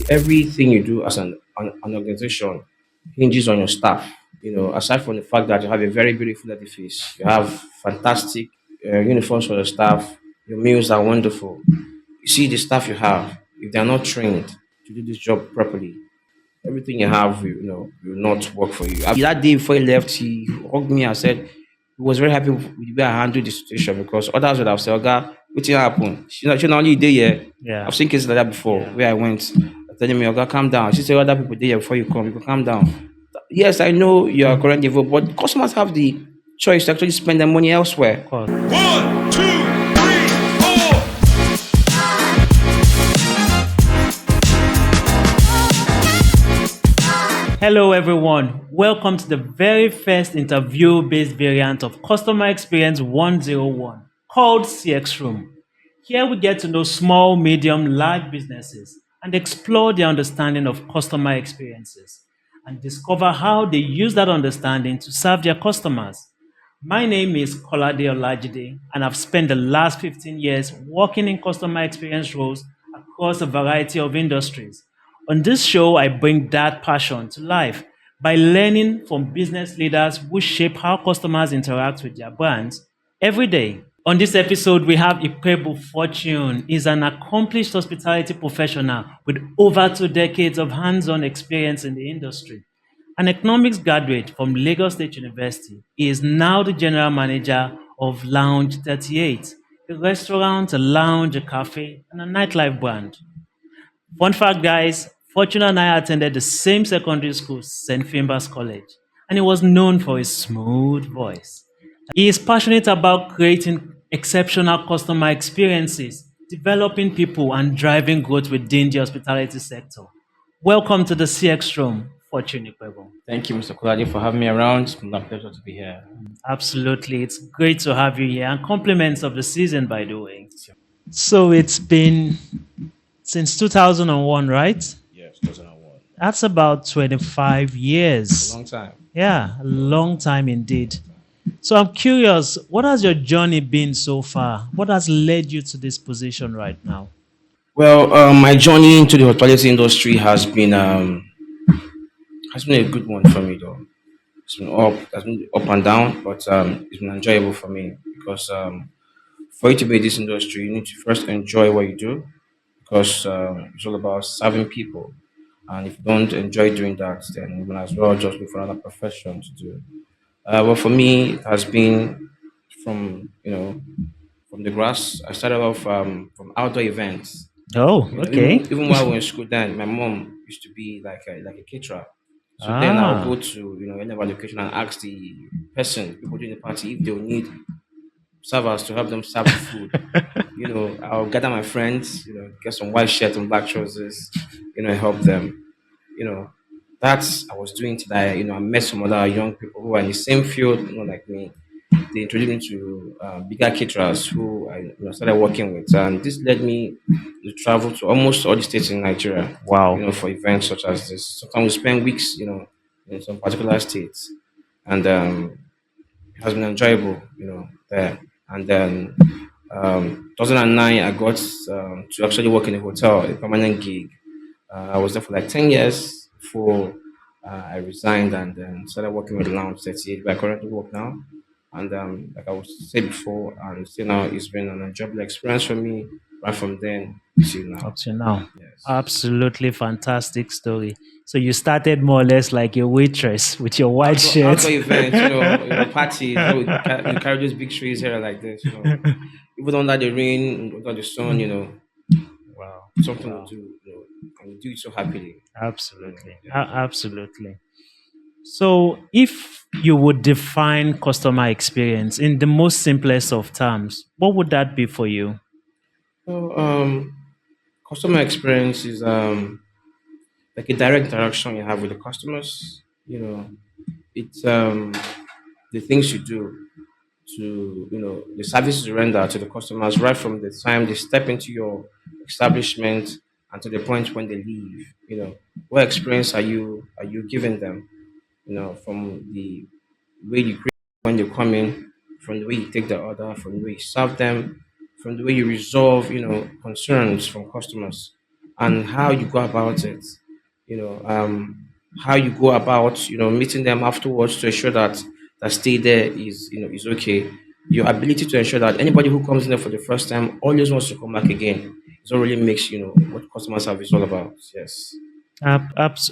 everything you do as an organization hinges on your staff. Aside from the fact that you have a very beautiful edifice, you have fantastic uniforms for the staff, your meals are wonderful. You see the staff you have, if they are not trained to do this job properly, everything you have, will not work for you. That day before he left, he hugged me and said he was very happy with the way I handled the situation because others would have said, "Oga, what happened? She not only day here. Yeah. I've seen cases like that before Yeah. where I went telling me, Oga, calm down. She said, other people there before you come, you can calm down. Yes, I know you are current developer, but customers have the choice to actually spend their money elsewhere. Of course. One, two, three, four. Hello, everyone. Welcome to the very first interview based variant of Customer Experience 101 called CX Room. Here we get to know small, medium, large businesses and explore their understanding of customer experiences and discover how they use that understanding to serve their customers. My name is Kolade Olajide, and I've spent the last 15 years working in customer experience roles across a variety of industries. On this show, I bring that passion to life by learning from business leaders who shape how customers interact with their brands every day. On this episode, we have Ikpegbu Fortune. He's an accomplished hospitality professional with over 2 decades of hands-on experience in the industry. An economics graduate from Lagos State University, he is now the general manager of Lounge 38, a restaurant, a lounge, a cafe, and a nightlife brand. Fun fact, guys, Fortuna and I attended the same secondary school, St. Finbar's College, and he was known for his smooth voice. He is passionate about creating exceptional customer experiences, developing people, and driving growth within the hospitality sector. Welcome to the CX Room, Fortune Ikpegbu. Thank you, Mr. Kuladi, for having me around. It's my pleasure to be here. Absolutely. It's great to have you here, and compliments of the season, by the way. So it's been since 2001, right? Yes, 2001. That's about 25 A years. long time. Yeah, a long time indeed. So I'm curious, what has your journey been so far? What has led you to this position right now? Well, my journey into the hospitality industry has been a good one for me, though. It's been up and down, but it's been enjoyable for me because for you to be in this industry, you need to first enjoy what you do because it's all about serving people. And if you don't enjoy doing that, then you might as well just look for another profession to do. Well, for me, it has been from from the grass. I started off from outdoor events. Oh, Even okay. even while we were in school, then my mom used to be like a caterer. So then I'll go Ah, to any of our location and ask the person, people doing the party, if they'll need servers to help them serve the food. I'll gather my friends, get some white shirts and black trousers, help them. You know, that's I was doing today. I met some other young people who are in the same field, like me. They introduced me to bigger caterers who I started working with, and this led me to travel to almost all the states in Nigeria, wow. for events such as this. Sometimes we spend weeks, in some particular states, and it has been enjoyable, there. And then 2009, I got to actually work in a hotel, a permanent gig. I was there for like 10 years before I resigned and then started working with Lounge 38, where I currently work now. And like I was said before, and still now, it's been an enjoyable experience for me right from then to now. Up to now. Yes. Absolutely fantastic story. So you started more or less like a waitress with your white Outdoor shirt. events, parties, we carry those big trees here like this, even under the rain, under the sun, Wow. something we Wow. do, and we do it so happily. Absolutely. Yeah. Absolutely. So, if you would define customer experience in the most simplest of terms, what would that be for you? So, customer experience is like a direct interaction you have with the customers. It's the things you do to the services you render to the customers right from the time they step into your establishment and to the point when they leave. What experience are you giving them? From the way you greet when they come in, from the way you take the order, from the way you serve them, from the way you resolve concerns from customers. and how you go about it. You know, how you go about meeting them afterwards to ensure that stay there is okay. Your ability to ensure that anybody who comes in there for the first time always wants to come back again. It all really makes what customer service is all about. Yes,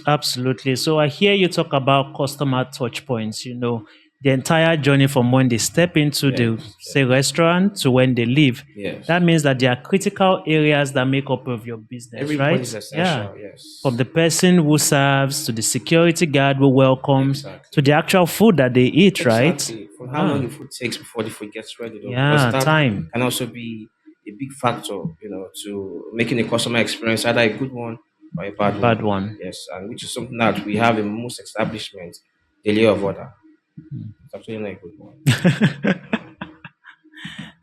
Absolutely. So I hear you talk about customer touch points, the entire journey from when they step into the, yes, say, yes, restaurant to when they leave. yes. That means that there are critical areas that make up of your business, Every point right? is Yeah. essential. Yes, From the person who serves to the security guard who welcomes to exactly. the actual food that they eat, right? Exactly. From how long Ah, the food takes before the food gets ready, though, because yeah, that time. can also be a big factor, to making a customer experience either a good one or a A bad bad one. one. Yes, and which is something that we have in most establishments, delay of order. It's actually not a good one.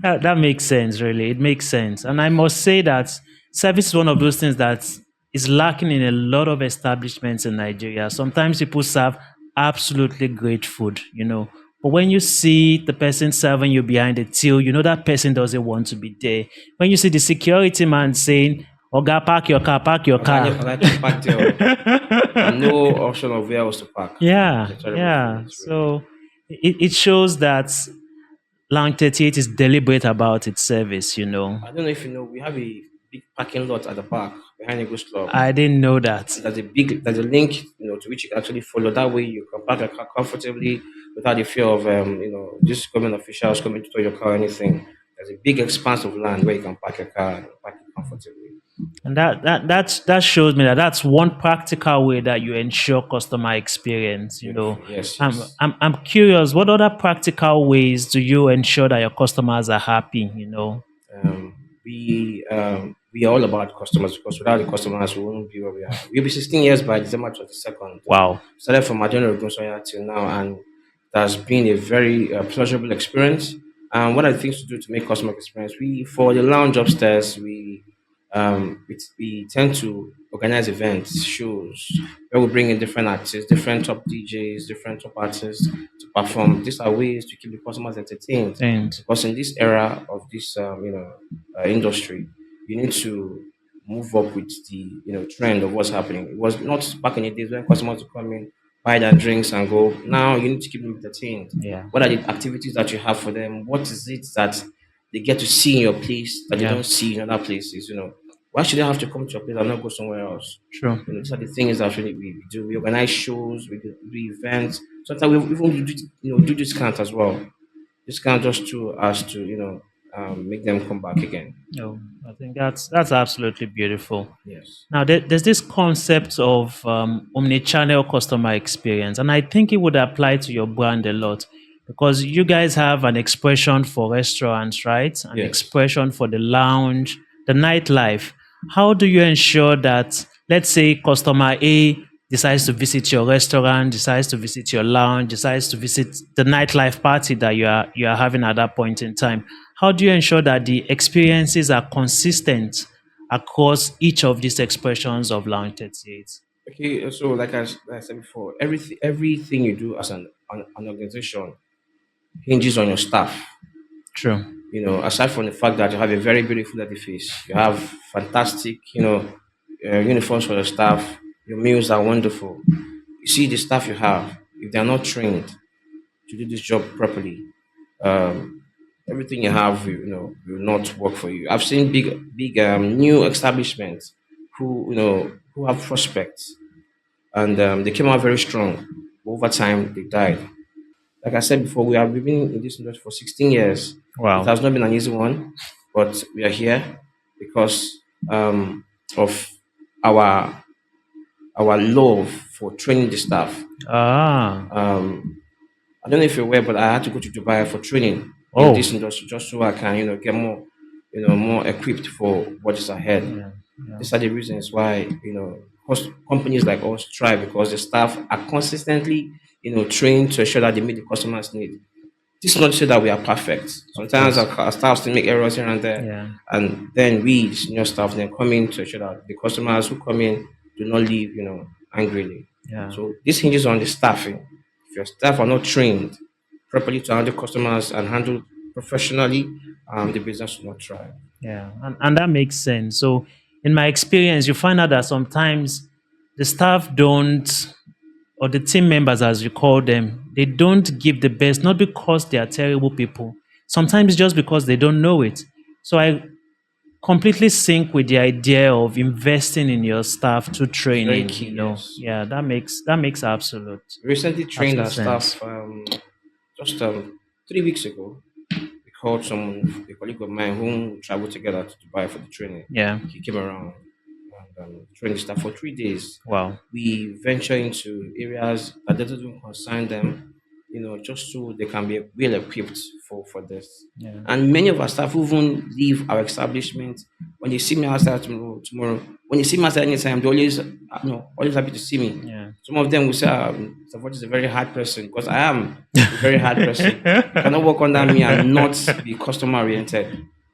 That makes sense, really. It makes sense. And I must say that service is one of those things that is lacking in a lot of establishments in Nigeria. Sometimes people serve absolutely great food, But when you see the person serving you behind the till, you know that person doesn't want to be there. When you see the security man saying, Oga, park your car, park your car. I like to pack there and no option of where else to park. It's Yeah, a terrible yeah. feeling, it's really. So it shows that Lang 38 is deliberate about its service. I don't know if you know, we have a big parking lot at the back behind the Ghost Club. I didn't know that. And there's a link, to which you can actually follow. That way you can park a car comfortably without the fear of just government officials coming to tow your car or anything. There's a big expanse of land where you can park your car and park it comfortably. And that shows me that that's one practical way that you ensure customer experience. Beautiful. Yes, I'm yes. I'm I'm curious, what other practical ways do you ensure that your customers are happy? Um, we are all about customers because without the customers, we won't be where we are. We'll be 16 years by December 22nd. Wow. Started from Adeno Ogunsoya till now, and it has been a very pleasurable experience. And what are the things to do to make customer experience? We for the lounge upstairs, we tend to organize events, shows where we bring in different artists, different top DJs, different top artists to perform. These are ways to keep the customers entertained And because in this era of this industry, you need to move up with the trend of what's happening. It was not back in the days when customers would come in, buy their drinks and go. Now you need to keep them entertained. yeah. What are the activities that you have for them? What is it that they get to see in your place that they Yeah. don't see in other places? Why should they have to come to your place and not go somewhere else? True. These are the things that really we do. We organize shows, we do events. Sometimes we even do discount as well. Discount just to us to make them come back again. No, I think that's absolutely beautiful. Yes. Now, there's this concept of omni-channel customer experience, and I think it would apply to your brand a lot because you guys have an expression for restaurants, right? An Yes. expression for the lounge, the nightlife. How do you ensure that, let's say, customer A decides to visit your restaurant, decides to visit your lounge, decides to visit the nightlife party that you are having at that point in time? How do you ensure that the experiences are consistent across each of these expressions of Lounge 38? Okay. So, like I said before, everything you do as an organization hinges on your staff. True. Aside from the fact that you have a very beautiful edifice, you have fantastic, uniforms for your staff. Your meals are wonderful. You see the staff you have. If they are not trained to do this job properly, um, everything you have, will not work for you. I've seen big new establishments who have prospects and they came out very strong. Over time, they died. Like I said before, we have been in this industry for 16 years. It Wow. has not been an easy one, but we are here because of our love for training the staff. Ah. I don't know if you're aware, but I had to go to Dubai for training in Oh. this industry just so I can, get more, more equipped for what is ahead. Yeah. Yeah. These are the reasons why companies like us try because the staff are consistently trained to ensure that they meet the customers' need. This is not to say that we are perfect. Of Sometimes course. our staff still make errors here and there, Yeah. and then we, the senior staff, then come in to ensure that the customers who come in do not leave angrily. Yeah. So this hinges on the staffing. If your staff are not trained properly to handle customers and handle professionally, the business will not thrive. Yeah. And that makes sense. So in my experience, you find out that sometimes the staff don't, or the team members, as you call them, they don't give the best, not because they are terrible people. Sometimes just because they don't know it. So I completely sync with the idea of investing in your staff to It's very training. key. Yes. Yeah, that makes Recently trained absolute our sense. staff just 3 weeks ago. We called someone, a colleague of mine, whom we traveled together to Dubai for the training. Yeah. He came around and trained the staff for 3 days. Wow. We venture into areas that doesn't concern them, just so they can be well equipped for this. Yeah. And many of our staff even leave our establishment when they see me outside tomorrow. When they see me outside anytime, they always, always happy to see me. Yeah. Some of them will say, Mr. Ford is a very hard person because I am a very hard person. You cannot work under me and not be customer oriented.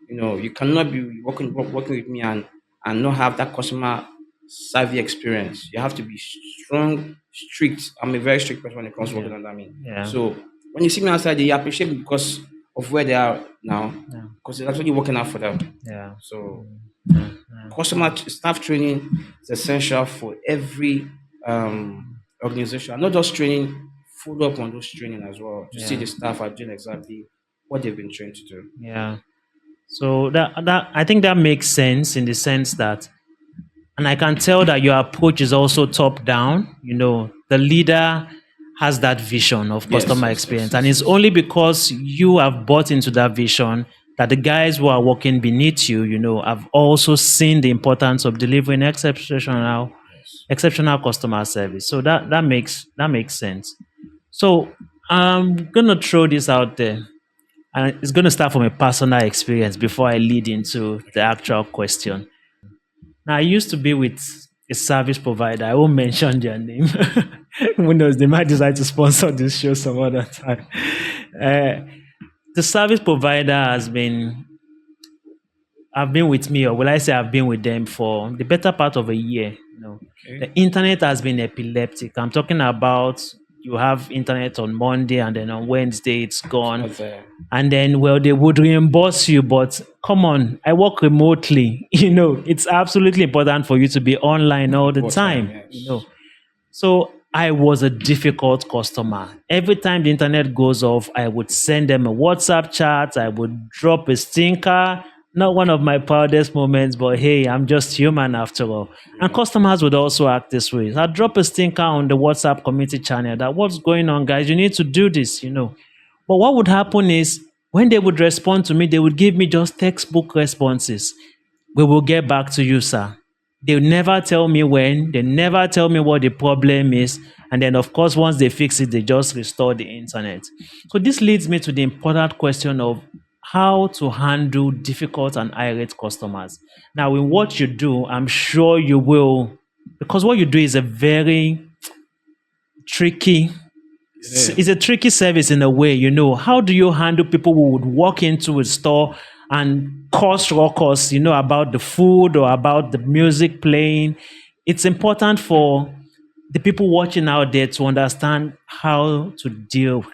You cannot be working with me and not have that customer savvy experience. You have to be strong, strict. I'm a very strict person when it comes to Yeah. working under me. Yeah. So when you see me outside, they appreciate me because of where they are now, Yeah. because it's actually working out for them. Yeah. So Yeah. staff training is essential for every organization. Not just training, follow up on those training as well to see Yeah. the staff are doing exactly what they've been trained to do. Yeah. So that I think that makes sense in the sense that, and I can tell that your approach is also top down. The leader has that vision of Yes, customer yes, yes, experience, and yes, it's yes. only because you have bought into that vision that the guys who are working beneath you, have also seen the importance of delivering Yes. exceptional customer service. So that makes sense. So I'm gonna throw this out there, and it's gonna start from a personal experience before I lead into the Okay. actual question. Now, I used to be with a service provider. I won't mention their name. Who knows? They might decide to sponsor this show some other time. Uh, the service provider have been with me, or will I say I've been with them for the better part of a year. The Okay. internet has been epileptic. I'm talking about, you have internet on Monday and then on Wednesday it's It's gone. not there. And then, well, they would reimburse you, but come on, I work remotely. It's absolutely important for you to be online all the What time? time. Yes. So I was a difficult customer. Every time the internet goes off, I would send them a WhatsApp chat. I would drop a stinker. Not one of my proudest moments, but hey, I'm just human after all. And Yeah. customers would also act this way. I'd drop a stinker on the WhatsApp community channel that, what's going on, guys? You need to do this. But what would happen is, when they would respond to me, they would give me just textbook responses. We will get back to you, sir. They never tell me when, they never tell me what the problem is. And then, of course, once they fix it, they just restore the internet. So this leads me to the important question of how to handle difficult and irate customers. Now, in what you do, I'm sure you will, because what you do is a very tricky Yeah. it's a tricky service in a way. How do you handle people who would walk into a store and cause ruckus, about the food or about the music playing? It's important for the people watching out there to understand how to deal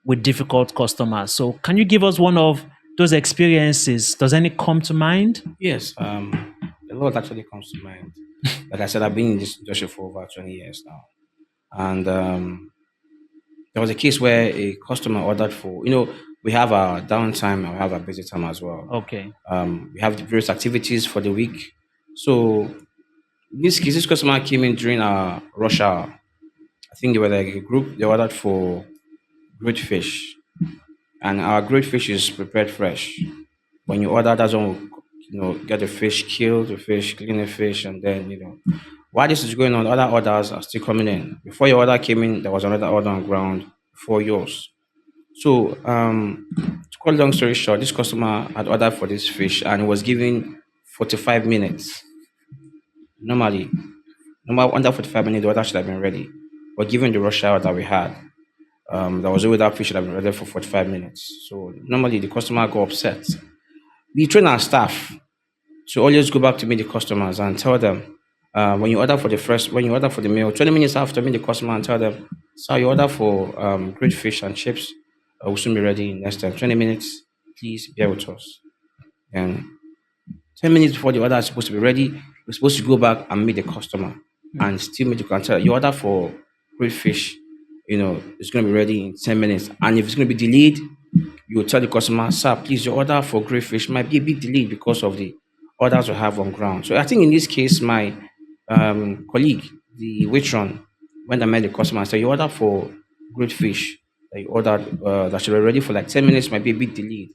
with difficult customers. So can you give us one of those experiences? Does any come to mind? Yes. A lot actually comes to mind. Like I said, I've been in this industry for over 20 years now, and there was a case where a customer ordered for, we have our downtime and we have our busy time as well. Okay. We have the various activities for the week. So in this case, this customer came in during our rush hour. I think they were like a group. They ordered for grilled fish, and our grilled fish is prepared fresh. When you order, that's when we, get the fish, kill the fish, clean the fish, and then while this is going on, other orders are still coming in. Before your order came in, there was another order on ground before yours. So, to cut long story short, this customer had ordered for this fish and it was given 45 minutes. Normally, under 45 minutes, the order should have been ready. But given the rush hour that we had, there was always that fish should have been ready for 45 minutes. So, normally, the customer got upset. We train our staff to always go back to meet the customers and tell them, when you order for the meal, 20 minutes after meet the customer and tell them, so you order for grilled fish and chips, will soon be ready in next time. 20 minutes, please bear with us. And 10 minutes before the order is supposed to be ready, You're supposed to go back and meet the customer and still meet the customer. You order for great fish, it's going to be ready in 10 minutes. And if it's going to be delayed, you will tell the customer, sir, please, your order for great fish might be a bit delayed because of the orders we have on ground. So I think in this case, my colleague, the waitress, when I met the customer, I said, your order for great fish that you ordered that should be ready for like 10 minutes might be a bit delayed.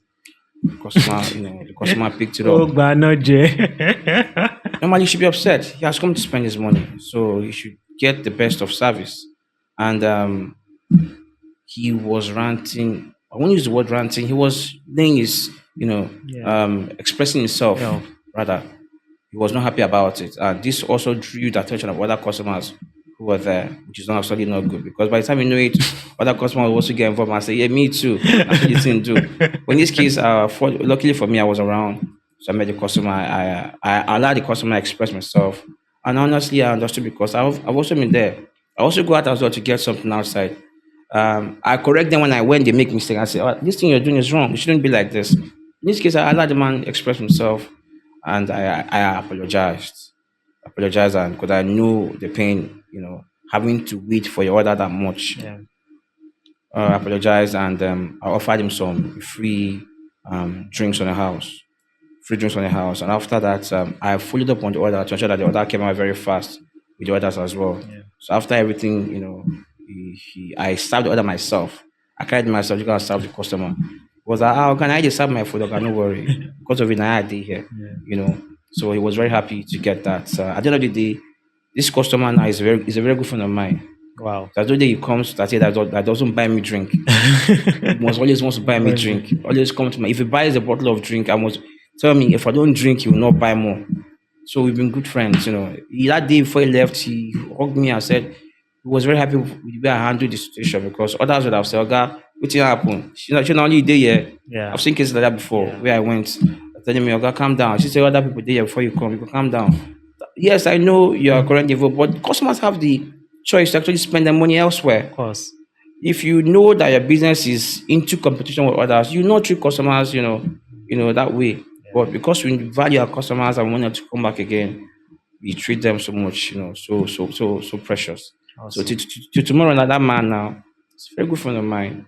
The customer picked it Oh, up. Gbanoje. Normally, you should be upset. He has come to spend his money, so he should get the best of service. And he was ranting. I won't use the word ranting. He was laying his, Yeah. expressing himself Yeah. rather. He was not happy about it, and this also drew the attention of other customers who were there, which is not absolutely not good. Because by the time you know it, other customers will also get involved and say, "Yeah, me too." That's what you didn't do. But in this case, luckily for me, I was around, so I met the customer. I allowed the customer to express myself, and honestly, I understood because I've also been there. I also go out as well to get something outside. I correct them when they make mistake. I say, oh, "This thing you're doing is wrong. It shouldn't be like this." In this case, I allowed the man express himself, and I apologized. Apologized, and because I knew the pain, having to wait for your order that much. Yeah. Apologized, and I offered him some drinks on the house, free drinks on the house. And after that, I followed up on the order to ensure that the order came out very fast with the others as well. Yeah. So after everything, I served the order myself. I carried myself to go and serve the customer. Was like, how can I just serve my food? Okay, no worry. Because of it, I had here, Yeah. So he was very happy to get that. At the end of the day, this customer now is a very good friend of mine. Wow. That's the day he comes that say that doesn't buy me drink. He must always wants to buy me drink. Always come to me. If he buys a bottle of drink, I must tell me if I don't drink, he will not buy more. So we've been good friends. That day before he left, he hugged me and said he was very happy with the way I handled the situation because others would have said, "Oga, what happened? She not only day here. Yeah. I've seen cases like that before Yeah. where I went telling me, "Oga, calm down." She said, "Other people there before you come, you can calm down." Yes, I know you are currently involved, but customers have the choice to actually spend their money elsewhere. Of course. If you know that your business is into competition with others, you not treat customers, that way. But because we value our customers and want them to come back again, we treat them so much, so precious. So Awesome. to tomorrow, now that man now, it's a very good friend of mine,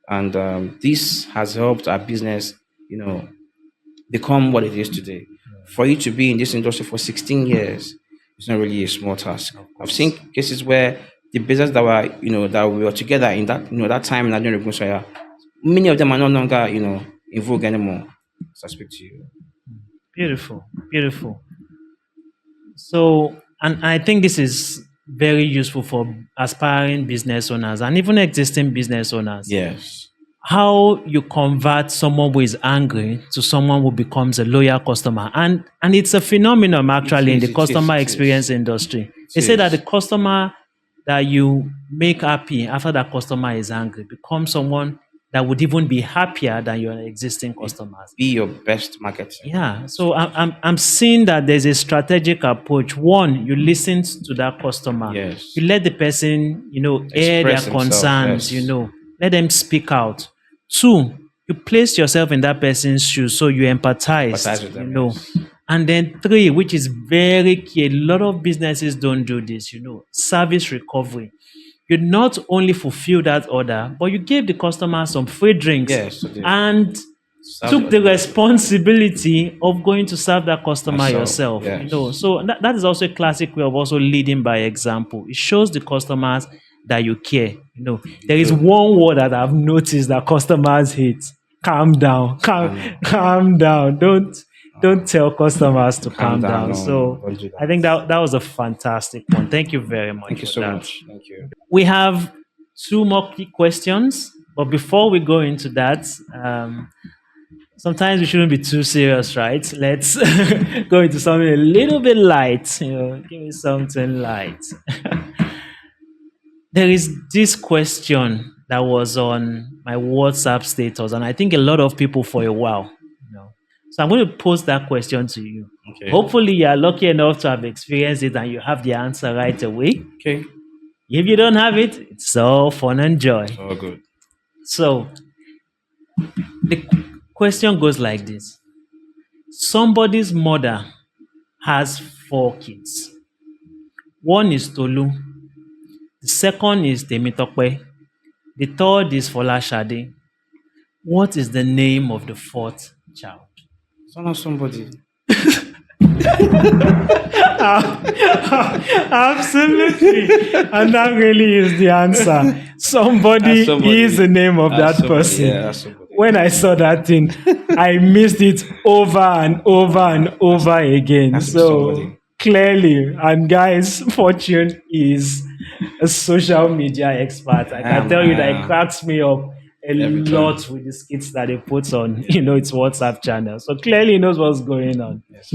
and this has helped our business, become what it is today. For you to be in this industry for 16 years, it's not really a small task. I've seen cases where the business that we were together in that time in Nigerian Revolution, many of them are no longer, in vogue anymore. So I speak to you. Beautiful. Beautiful. So, and I think this is very useful for aspiring business owners and even existing business owners. Yes. How you convert someone who is angry to someone who becomes a loyal customer. And it's a phenomenon actually in the customer experience industry. They say that the customer that you make happy after that customer is angry becomes someone that would even be happier than your existing customers. Be your best marketer. Yeah. So I'm seeing that there's a strategic approach. One, you listen to that customer. Yes. You let the person, air their Express himself, concerns, yes. let them speak out. Two, you place yourself in that person's shoes, so you empathize, Empathize with them, yes. And then three, which is very key, a lot of businesses don't do this, service recovery. You not only fulfill that order, but you gave the customer some free drinks Yes, I did. and took the responsibility of going to serve that customer Myself, yourself. yes. So that is also a classic way of also leading by example. It shows the customers that you care. There is one word that I've noticed that customers hate: calm down. Calm down. Don't tell customers to calm down. No, So don't do that. I think that was a fantastic one. Thank you very much. Thank you for so that. much. Thank you. We have two more key questions, but before we go into that, sometimes we shouldn't be too serious, right? Let's go into something a little bit light. Give me something light. There is this question that was on my WhatsApp status, and I think a lot of people for a while. So I'm going to pose that question to you. Okay. Hopefully, you are lucky enough to have experienced it and you have the answer right away. Okay. If you don't have it, it's all fun and joy. Oh, good. So the question goes like this: somebody's mother has four kids. One is Tolu, the second is Temitope, the third is Folashade. What is the name of the fourth child? Son of somebody. Absolutely. And that really is the answer. Somebody, That's somebody. is the name of That's that somebody, person. yeah, that's somebody. When I saw that thing, I missed it over and over and over again. Has to be So somebody. clearly, and guys, Fortune is a social media expert. I can tell you that it cracks me up a Every time. lot with the skits that he puts on, its WhatsApp channel. So clearly he knows what's going on. Yes.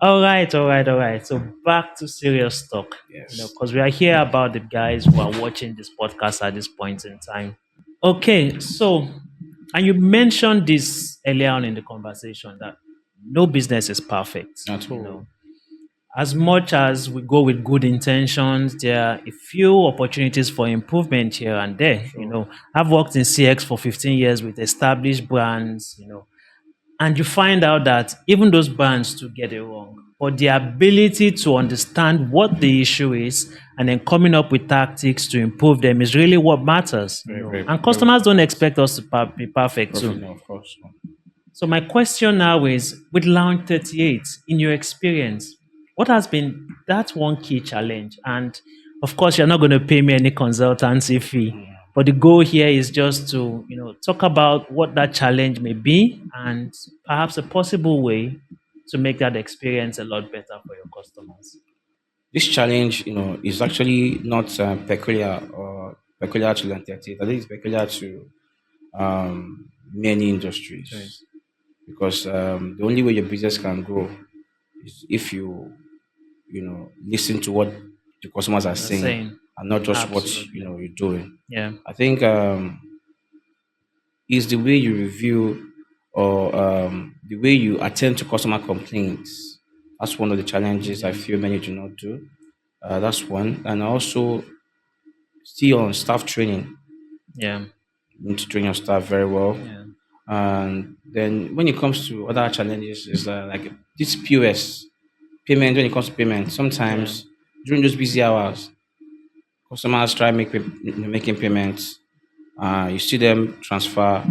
All right. So back to serious talk. Yes. Because we are here about the guys who are watching this podcast at this point in time. Okay, so and you mentioned this earlier on in the conversation that no business is perfect. At all. As much as we go with good intentions, there are a few opportunities for improvement here and there. Sure. I've worked in CX for 15 years with established brands, and you find out that even those brands to get it wrong, but the ability to understand what the issue is and then coming up with tactics to improve them is really what matters. And customers don't expect us to be perfect too. No, of course. No. So my question now is, with Lounge 38, in your experience, what has been that one key challenge? And of course, you're not going to pay me any consultancy fee, but the goal here is just to, talk about what that challenge may be and perhaps a possible way to make that experience a lot better for your customers. This challenge, is actually not peculiar to Land 38. I think it's peculiar to many industries. Right. Because the only way your business can grow is if listen to what the customers are saying and not just Absolutely. what you're doing. Yeah. I think is the way you review or the way you attend to customer complaints. That's one of the challenges I feel many do not do. That's one, and also still on staff training. Yeah. You need to train your staff very well. Yeah. And then when it comes to other challenges, is like this POS payment. When it comes to payment, sometimes during those busy hours, customers try making payments. You see them transfer,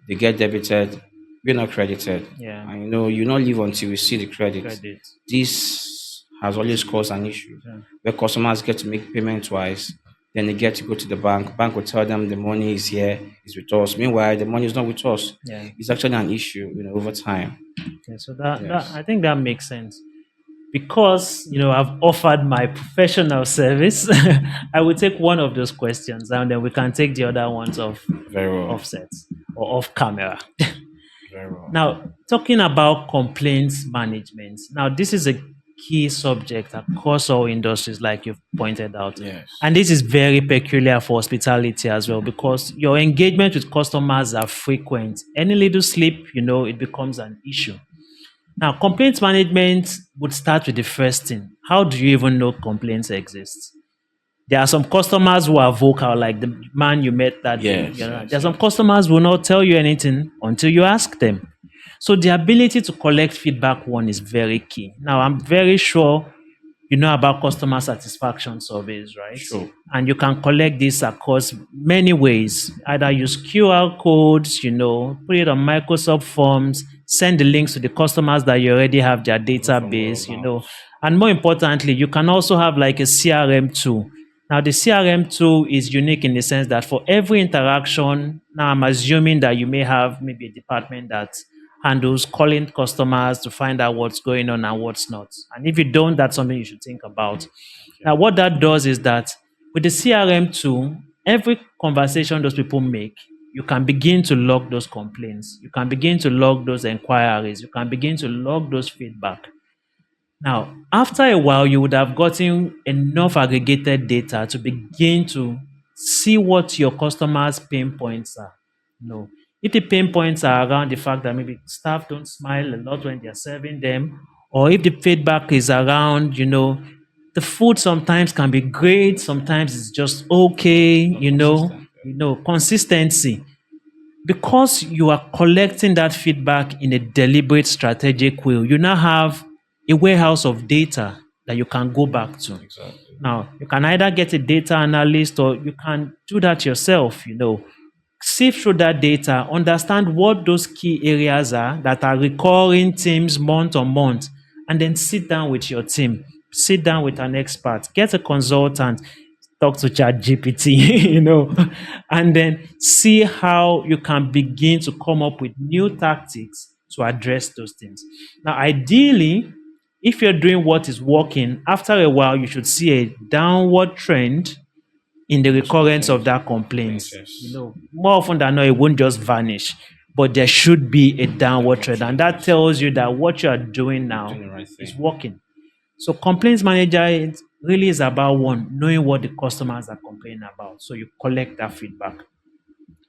they get debited, we're not credited. Yeah. And you not leave until you see the credit. Credit. This has always caused an issue Yeah. where customers get to make payment twice. Then they get to go to the bank. Bank will tell them the money is here, is with us. Meanwhile, the money is not with us. Yeah. It's actually an issue, over time. Okay, so that Yes. I think that makes sense. Because I've offered my professional service, I will take one of those questions and then we can take the other ones off Very well. offset or off camera. Very well. Now, talking about complaints management. Now, this is a key subject across all industries, like you've pointed out. Yes. And this is very peculiar for hospitality as well, because your engagement with customers are frequent. Any little slip, it becomes an issue. Now, complaints management would start with the first thing. How do you even know complaints exist? There are some customers who are vocal, like the man you met that day. Yes, There are some customers who will not tell you anything until you ask them. So the ability to collect feedback, one, is very key. Now, I'm very sure you know about customer satisfaction surveys, right? Sure. And you can collect this across many ways. Either use QR codes, put it on Microsoft Forms, send the links to the customers that you already have their database, And more importantly, you can also have like a CRM tool. Now, the CRM tool is unique in the sense that for every interaction, now I'm assuming that you may have maybe a department that handles calling customers to find out what's going on and what's not. And if you don't, that's something you should think about. Now, what that does is that with the CRM tool, every conversation those people make, you can begin to log those complaints. You can begin to log those inquiries. You can begin to log those feedback. Now, after a while, you would have gotten enough aggregated data to begin to see what your customers' pain points are. If the pain points are around the fact that maybe staff don't smile a lot when they're serving them, or if the feedback is around, the food sometimes can be great, sometimes it's just okay, consistency. Because you are collecting that feedback in a deliberate strategic way, you now have a warehouse of data that you can go back to. Exactly. Now, you can either get a data analyst or you can do that yourself, sift through that data, understand what those key areas are that are recurring themes month on month, and then sit down with your team, sit down with an expert, get a consultant, talk to ChatGPT, and then see how you can begin to come up with new tactics to address those things. Now, ideally, if you're doing what is working, after a while, you should see a downward trend in the recurrence of that complaints. Yes. More often than not, it won't just vanish, but there should be a downward trend. And that tells you that what you are doing now Doing the right is thing. working. So complaints manager really is about one, knowing what the customers are complaining about. So you collect that feedback.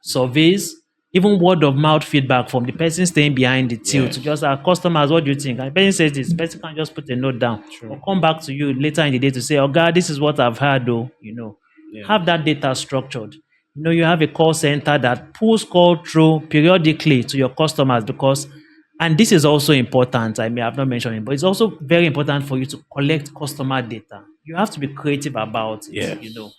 Surveys, even word of mouth feedback from the person staying behind the till Yes. to just ask customers, what do you think? And the person says this, the person can just put a note down True. or come back to you later in the day to say, oh God, this is what I've heard though, Yeah. Have that data structured. You have a call center that pulls call through periodically to your customers because, and this is also important, I may have not mentioned it, but it's also very important for you to collect customer data. You have to be creative about it, Yes.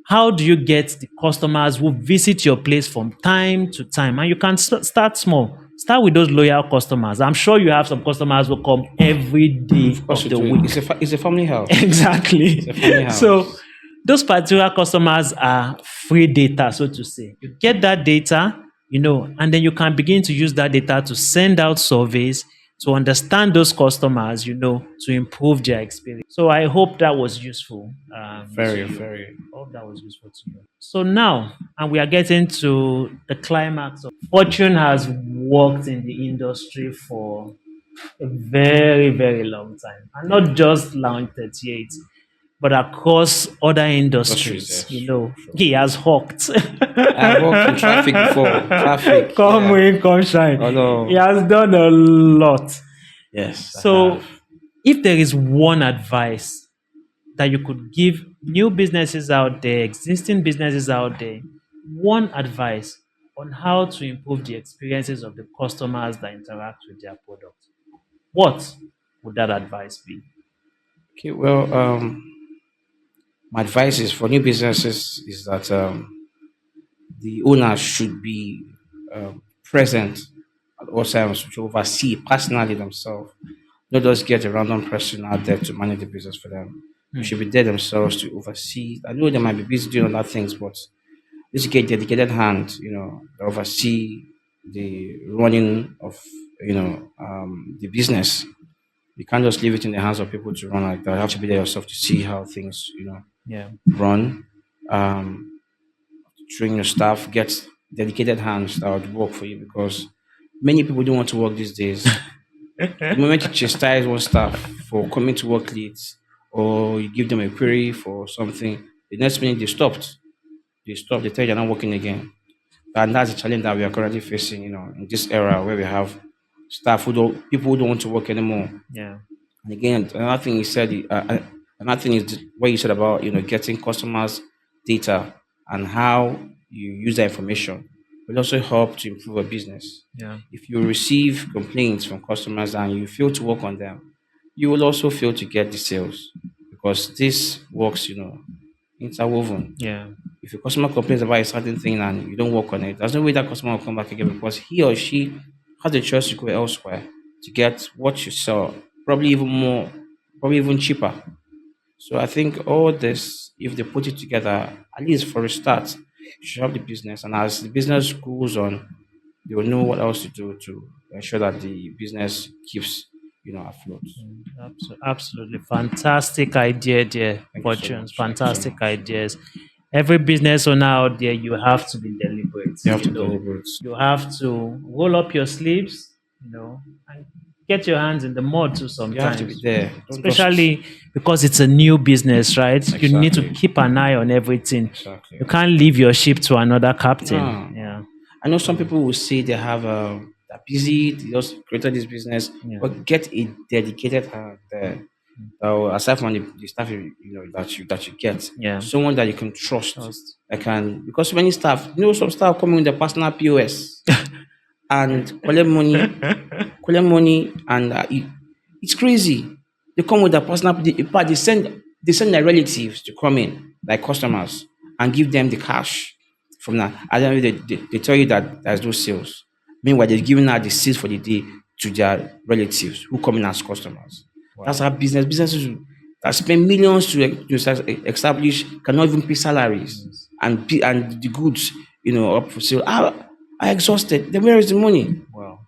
How do you get the customers who visit your place from time to time? And you can start small. Start with those loyal customers. I'm sure you have some customers who come every day Of course of you the do. week. It's a family house. Exactly. It's a family house. So those particular customers are free data, so to say. You get that data, and then you can begin to use that data to send out surveys to understand those customers, to improve their experience. So I hope that was useful. Very, to you. very. I hope that was useful to you. So now, and we are getting to the climax of Fortune has worked in the industry for a very, very long time. And not just Lounge 38, but across other industries. Yes. Sure. He has hawked. I've worked in traffic before. Traffic. Come yeah. rain, come shine. Oh, no. He has done a lot. Yes. I So, have. if there is one advice that you could give new businesses out there, existing businesses out there, one advice on how to improve the experiences of the customers that interact with their product, what would that advice be? Okay. Well, my advice is for new businesses is that the owners should be present at all times to oversee personally themselves. Not just get a random person out there to manage the business for them. They should be there themselves to oversee. I know they might be busy doing other things, but just get dedicated hand, to oversee the running of, the business. You can't just leave it in the hands of people to run like that. You have to be there yourself to see how things, Yeah. run. Um, Train your staff, get dedicated hands that would work for you because many people don't want to work these days. The moment you chastise one staff for coming to work late or you give them a query for something, the next minute they stopped. They stop, they tell you they're not working again. And that's the challenge that we are currently facing, in this era where we have staff people who don't want to work anymore. Yeah. And again, another thing you said, another thing is what you said about getting customers' data and how you use that information will also help to improve a business. Yeah. If you receive complaints from customers and you fail to work on them, you will also fail to get the sales because this works, interwoven. Yeah. If a customer complains about a certain thing and you don't work on it, there's no way that customer will come back again because he or she has the choice to go elsewhere to get what you sell, probably even more, probably even cheaper. So I think all this, if they put it together, at least for a start, should help the business. And as the business goes on, they will know what else to do to ensure that the business keeps, afloat. Absolutely. Fantastic idea there, Thank you so Fortunes. much. Thank you so Fantastic much. ideas. Every business owner out there, you have to be deliberate. You have to deliberate. You have to roll up your sleeves, and get your hands in the mud too You have to be sometimes. there. Don't just- Especially because it's a new business, right? You need to Exactly. keep an eye on everything. Exactly. You can't leave your ship to another captain. No. Yeah. I know some people will say they have they're busy, they just created this business, Yeah. but get a dedicated hand there. So aside from the staff that you get, Yeah. someone that you can trust. Trust. I can because many staff, some staff coming with their personal POS and collect money, and it's crazy. They come with their personal. In fact, they send their relatives to come in, like customers, and give them the cash from that. And then they tell you that there's no sales. Meanwhile, they're giving out the seats for the day to their relatives who come in as customers. That's how businesses that spend millions to establish cannot even pay salaries and the goods up for sale are exhausted. Then where is the money? Wow.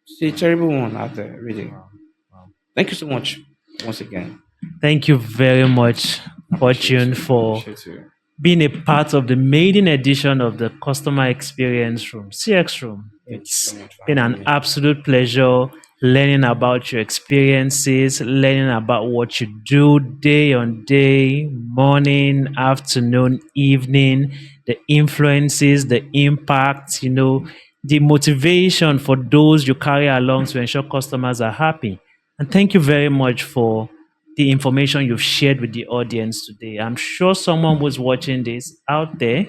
It's a terrible one out there, really. Wow. Wow. Thank you so much once again. Thank you very much, Fortune, for Appreciate you. being a part of the maiden edition of the Customer Experience Room, CX Room. Thank you It's so much for been having an me. absolute pleasure learning about your experiences, learning about what you do day on day, morning, afternoon, evening, the influences, the impact, the motivation for those you carry along to ensure customers are happy. And thank you very much for the information you've shared with the audience today. I'm sure someone was watching this out there,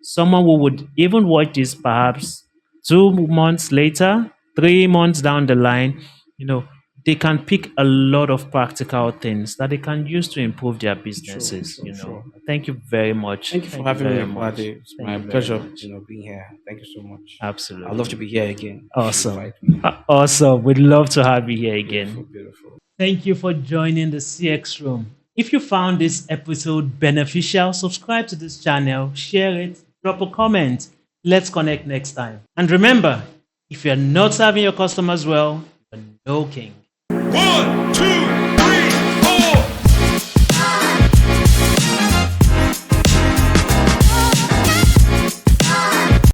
someone who would even watch this perhaps 2 months later, 3 months down the line, they can pick a lot of practical things that they can use to improve their businesses. Sure. Thank you very much. Thank you for Thank having me, very much. Buddy. It's Thank my you very pleasure, much. being here. Thank you so much. Absolutely. I'd love to be here again. if you Awesome. invite me. Awesome. We'd love to have you here again. Beautiful. Thank you for joining the CX Room. If you found this episode beneficial, subscribe to this channel, share it, drop a comment. Let's connect next time. And remember, if you're not serving your customers well, you're no king. 1, 2,